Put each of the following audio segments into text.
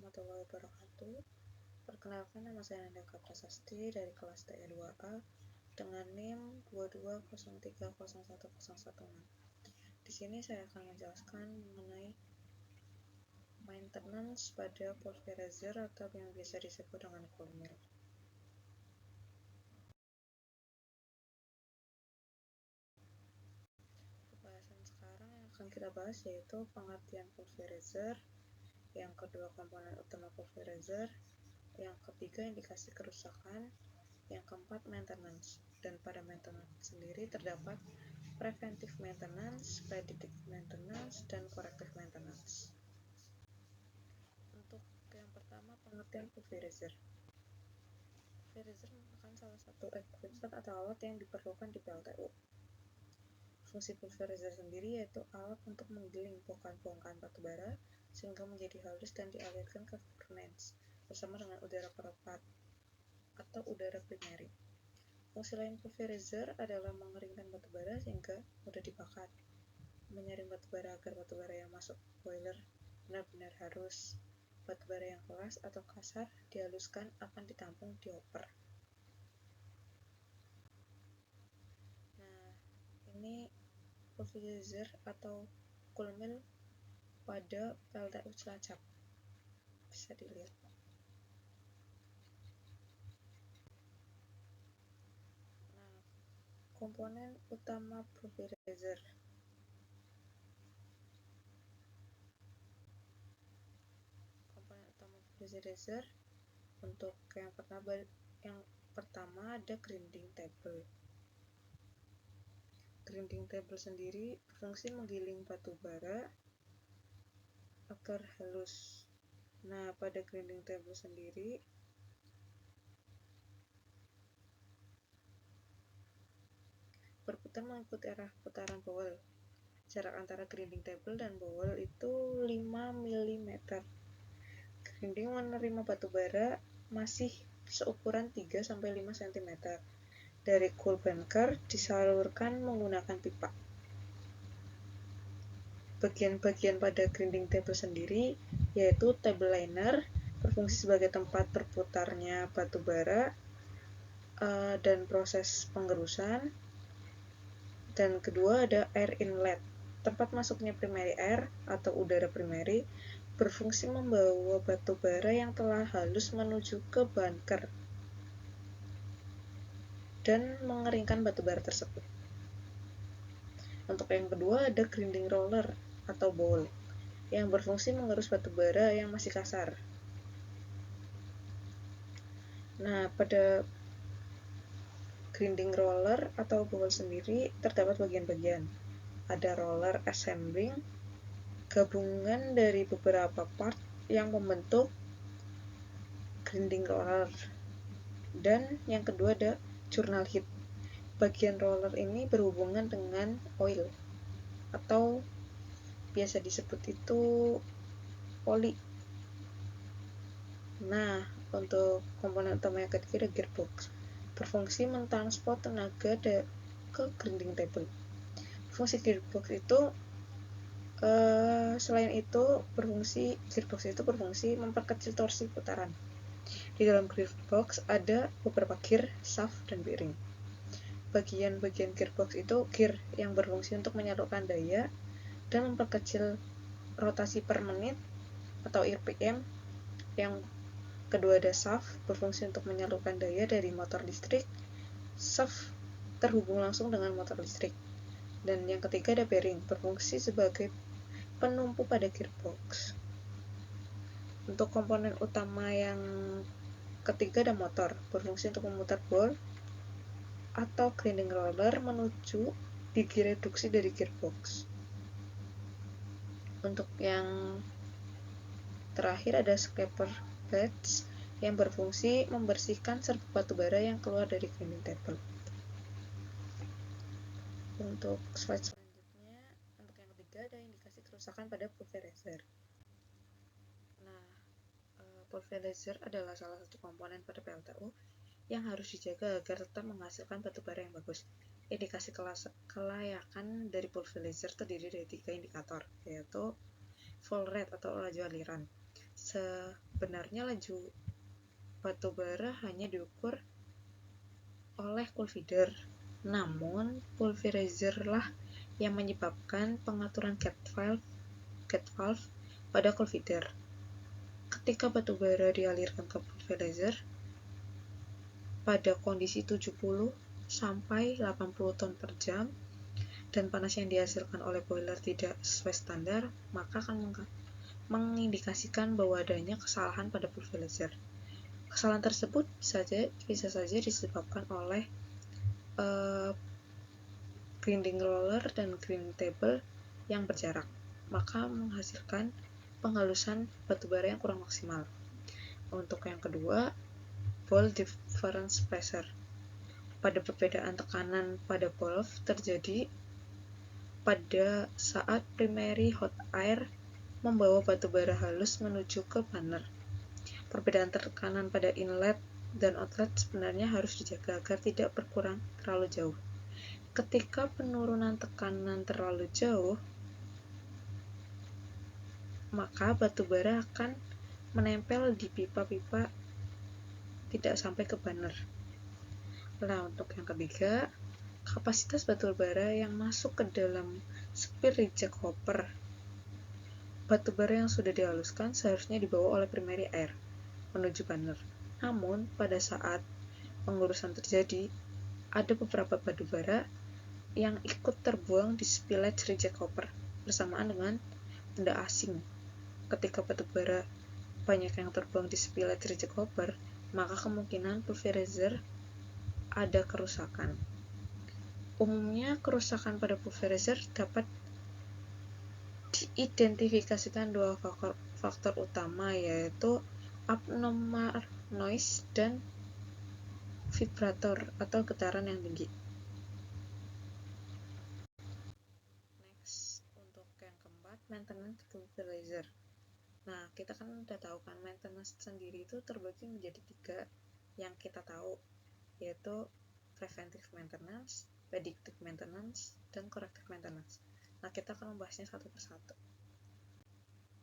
warahmatullahi wabarakatuh. Perkenalkan, nama saya Nandaka Prasasti dari kelas TE2A dengan NIM 220301016. Di sini saya akan menjelaskan mengenai maintenance pada pulverizer atau yang biasa disebut dengan cold mill. Pembahasan sekarang yang akan kita bahas yaitu pengertian pulverizer, yang kedua komponen utama pulverizer, yang ketiga indikasi kerusakan, yang keempat maintenance. Dan pada maintenance sendiri terdapat preventive maintenance, predictive maintenance, dan corrective maintenance. Untuk yang pertama, pengertian pulverizer. Pulverizer merupakan salah satu equipment atau alat yang diperlukan di PLTU. Fungsi pulverizer sendiri yaitu alat untuk menggiling bongkahan batubara sehingga menjadi halus dan dialirkan ke furnace bersama dengan udara perepat atau udara primary. Fungsi lain pulverizer adalah mengeringkan batubara sehingga mudah dibakar, menyaring batubara agar batubara yang masuk boiler benar-benar halus. Batubara yang keras atau kasar dihaluskan akan ditampung di hopper. Nah, ini pulverizer atau cold mill pada PLTU Cilacap, bisa dilihat. Nah, komponen utama pulverizer. Komponen utama pulverizer untuk yang pertama ada grinding table. Grinding table sendiri berfungsi menggiling batubara agar halus. Nah, pada grinding table sendiri berputar mengikuti arah putaran bowl. Jarak antara grinding table dan bowl itu 5 mm. Grinding menerima batubara masih seukuran 3-5 cm. Dari cool bunker disalurkan menggunakan pipa. Bagian-bagian pada grinding table sendiri yaitu table liner, berfungsi sebagai tempat berputarnya batubara dan proses pengerusan. Dan kedua ada air inlet, tempat masuknya primary air atau udara primary, berfungsi membawa batubara yang telah halus menuju ke bunker dan mengeringkan batubara tersebut. Untuk yang kedua ada grinding roller atau bowl yang berfungsi mengerus batubara yang masih kasar. Nah, pada grinding roller atau bowl sendiri terdapat bagian-bagian. Ada roller assembling, gabungan dari beberapa part yang membentuk grinding roller. Dan yang kedua ada journal head. Bagian roller ini berhubungan dengan oil atau biasa disebut itu oli. Nah, untuk komponen utama yang ketiga ada gearbox, berfungsi mentransport tenaga ke grinding table. Fungsi gearbox itu selain itu gearbox itu berfungsi memperkecil torsi putaran. Di dalam gearbox ada beberapa gear, shaft, dan bearing. Bagian-bagian gearbox itu gear yang berfungsi untuk menyalurkan daya dan memperkecil rotasi per menit atau RPM. Yang kedua ada shaft, berfungsi untuk menyalurkan daya dari motor listrik. Shaft terhubung langsung dengan motor listrik. Dan yang ketiga ada bearing, berfungsi sebagai penumpu pada gearbox. Untuk komponen utama yang ketiga ada motor, berfungsi untuk memutar ball atau grinding roller menuju gigi reduksi dari gearbox. Untuk yang terakhir ada scraper pads yang berfungsi membersihkan serbuk batubara yang keluar dari grinding table. Untuk slide selanjutnya, untuk yang ketiga ada indikasi kerusakan pada pulverizer. Nah, pulverizer adalah salah satu komponen pada PLTU yang harus dijaga agar tetap menghasilkan batubara yang bagus. Indikasi kelayakan dari pulverizer terdiri dari 3 indikator, yaitu flow rate atau laju aliran. sebenarnya laju batu bara hanya diukur oleh cool feeder, namun pulverizer lah yang menyebabkan pengaturan gate valve pada cool feeder. Ketika batu bara dialirkan ke pulverizer pada kondisi 70 sampai 80 ton per jam dan panas yang dihasilkan oleh boiler tidak sesuai standar, maka akan mengindikasikan bahwa adanya kesalahan pada pulverizer. Kesalahan tersebut bisa saja disebabkan oleh grinding roller dan grinding table yang berjarak, maka menghasilkan penghalusan batu bara yang kurang maksimal. Untuk yang kedua, boil difference pressure. Pada perbedaan tekanan pada valve terjadi pada saat primary hot air membawa batu bara halus menuju ke burner. Perbedaan tekanan pada inlet dan outlet sebenarnya harus dijaga agar tidak berkurang terlalu jauh. Ketika penurunan tekanan terlalu jauh, maka batu bara akan menempel di pipa-pipa tidak sampai ke burner. Nah, untuk yang ketiga, kapasitas batu bara yang masuk ke dalam spill reject hopper. Batu bara yang sudah dihaluskan seharusnya dibawa oleh primary air menuju burner. Namun, pada saat pengurusan terjadi, ada beberapa batu bara yang ikut terbuang di spillage reject hopper bersamaan dengan benda asing. Ketika batu bara banyak yang terbuang di spillage reject hopper, maka kemungkinan pulverizer ada kerusakan. Umumnya, kerusakan pada pulverizer dapat diidentifikasikan dua faktor utama, yaitu abnormal noise dan vibrator atau getaran yang tinggi. Next, untuk yang keempat, maintenance pulverizer. Nah, kita kan udah tahu kan maintenance sendiri itu terbagi menjadi 3 yang kita tahu, yaitu preventive maintenance, predictive maintenance, dan corrective maintenance. Nah, kita akan membahasnya satu persatu.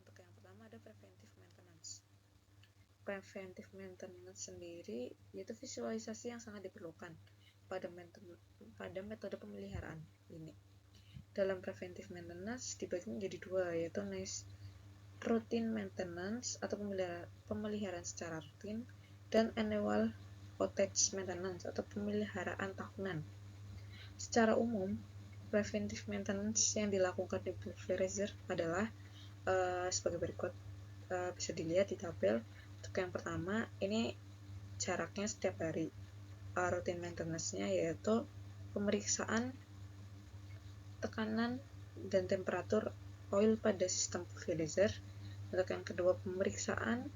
Untuk yang pertama ada preventive maintenance. Preventive maintenance sendiri yaitu visualisasi yang sangat diperlukan pada metode pemeliharaan ini. Dalam preventive maintenance dibagi menjadi 2, yaitu routine maintenance atau pemeliharaan secara rutin, dan annual outage maintenance atau pemeliharaan tahunan. Secara umum, preventive maintenance yang dilakukan di pulverizer adalah sebagai berikut. Bisa dilihat di tabel. Untuk yang pertama, ini jaraknya setiap hari. Routine maintenance-nya yaitu pemeriksaan tekanan dan temperatur oil pada sistem pulverizer. Untuk yang kedua, pemeriksaan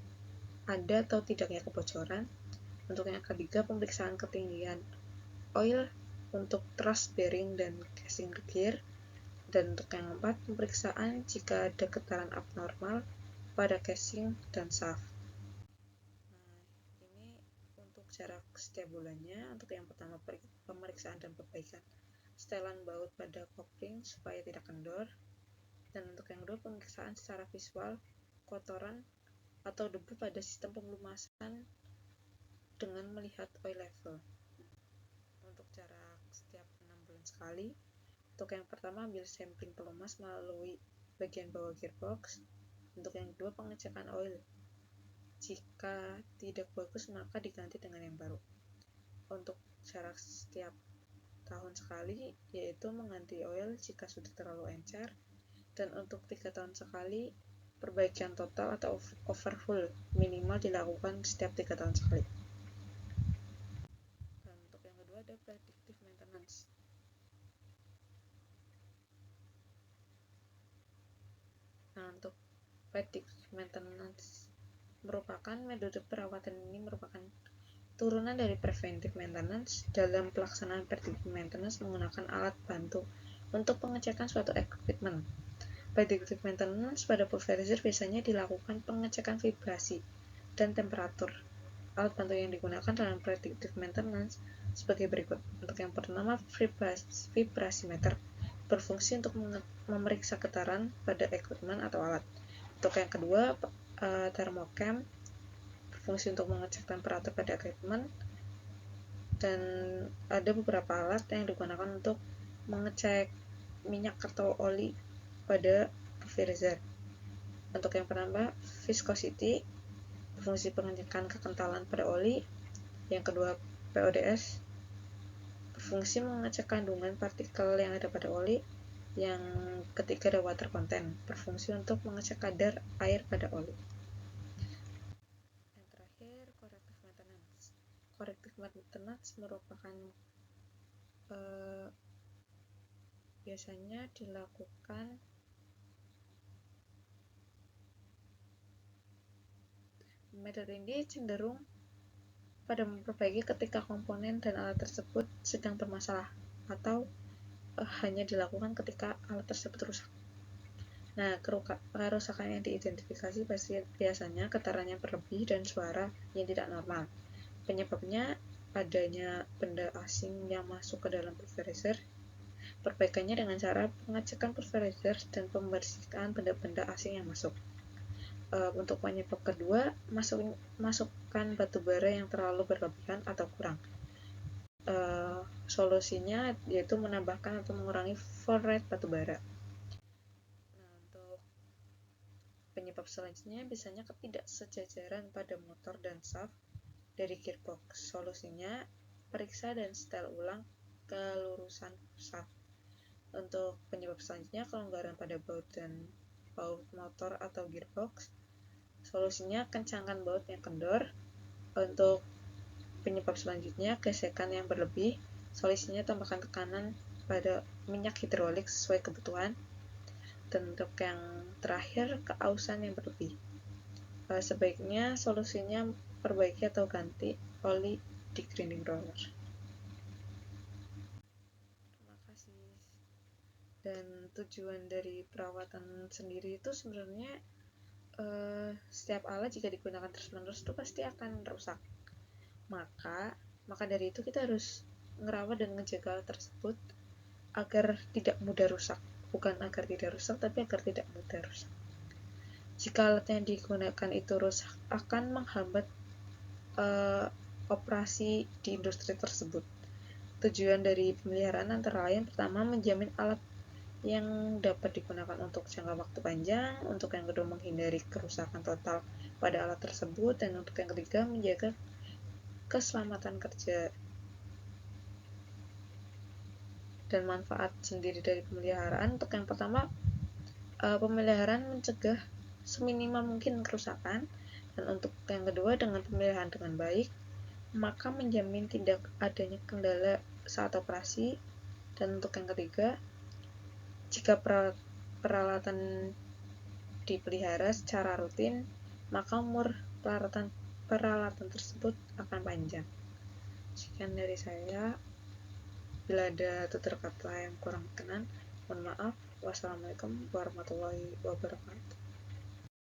ada atau tidaknya kebocoran. Untuk yang ketiga, pemeriksaan ketinggian oil untuk truss bearing dan casing gear. Dan untuk yang keempat, pemeriksaan jika ada getaran abnormal pada casing dan shaft. Nah, ini untuk jarak setiap bulannya. Untuk yang pertama, pemeriksaan dan perbaikan setelan baut pada kopling supaya tidak kendor. Dan untuk yang kedua, pemeriksaan secara visual kotoran atau debu pada sistem pelumasan dengan melihat oil level. Untuk jarak setiap 6 bulan sekali. Untuk yang pertama, ambil sampling pelumas melalui bagian bawah gearbox. Untuk yang kedua, pengecekan oil. Jika tidak bagus, maka diganti dengan yang baru. Untuk jarak setiap tahun sekali, yaitu mengganti oil jika sudah terlalu encer. Dan untuk 3 tahun sekali, perbaikan total atau overhaul minimal dilakukan setiap 3 tahun sekali. Dan untuk yang kedua ada predictive maintenance. Nah, untuk predictive maintenance merupakan metode perawatan ini merupakan turunan dari preventive maintenance. Dalam pelaksanaan predictive maintenance menggunakan alat bantu untuk pengecekan suatu equipment. Predictive maintenance pada pulverizer biasanya dilakukan pengecekan vibrasi dan temperatur. Alat bantu yang digunakan dalam predictive maintenance sebagai berikut. Untuk yang pertama, vibrasimeter berfungsi untuk memeriksa getaran pada equipment atau alat. Untuk yang kedua, thermocam berfungsi untuk mengecek temperatur pada equipment, dan ada beberapa alat yang digunakan untuk mengecek minyak atau oli pada pulverizer. Untuk yang pertama, viscosity, berfungsi pengecekan kekentalan pada oli. Yang kedua, PODS, berfungsi mengecek kandungan partikel yang ada pada oli. Yang ketiga ada water content, berfungsi untuk mengecek kadar air pada oli. Yang terakhir, corrective maintenance. Corrective maintenance merupakan biasanya dilakukan metode ini cenderung pada memperbaiki ketika komponen dan alat tersebut sedang bermasalah atau hanya dilakukan ketika alat tersebut rusak. Nah, kerusakan yang diidentifikasi biasanya getaran yang berlebih dan suara yang tidak normal. Penyebabnya adanya benda asing yang masuk ke dalam pulverizer. Perbaikannya dengan cara pengecekan pulverizer dan pembersihan benda-benda asing yang masuk. Untuk penyebab kedua, masukkan batu bara yang terlalu berlebihan atau kurang. Solusinya yaitu menambahkan atau mengurangi flow rate batu bara. Nah, untuk penyebab selanjutnya biasanya ketidaksejajaran pada motor dan shaft dari gearbox. Solusinya, periksa dan setel ulang kelurusan shaft. Untuk penyebab selanjutnya, kelonggaran pada baut motor atau gearbox. Solusinya, kencangkan baut yang kendor. Untuk penyebab selanjutnya, gesekan yang berlebih. Solusinya, tambahkan tekanan pada minyak hidrolik sesuai kebutuhan. Dan untuk yang terakhir, keausan yang berlebih. Sebaiknya solusinya perbaiki atau ganti oli di grinding roller. Terima kasih. Dan tujuan dari perawatan sendiri itu sebenarnya setiap alat jika digunakan terus-menerus itu pasti akan rusak. Maka dari itu kita harus ngerawat dan ngejaga alat tersebut agar tidak mudah rusak. Bukan agar tidak rusak, tapi agar tidak mudah rusak. Jika alat yang digunakan itu rusak, akan menghambat operasi di industri tersebut. Tujuan dari pemeliharaan antara lain, pertama, menjamin alat yang dapat digunakan untuk jangka waktu panjang, untuk yang kedua menghindari kerusakan total pada alat tersebut, dan untuk yang ketiga menjaga keselamatan kerja. Dan manfaat sendiri dari pemeliharaan, untuk yang pertama, pemeliharaan mencegah seminimal mungkin kerusakan, dan untuk yang kedua, dengan pemeliharaan dengan baik, maka menjamin tidak adanya kendala saat operasi, dan untuk yang ketiga, jika peralatan dipelihara secara rutin, maka umur peralatan tersebut akan panjang. Sekian dari saya. Bila ada tutur kata yang kurang berkenan, mohon maaf. Wassalamualaikum warahmatullahi wabarakatuh.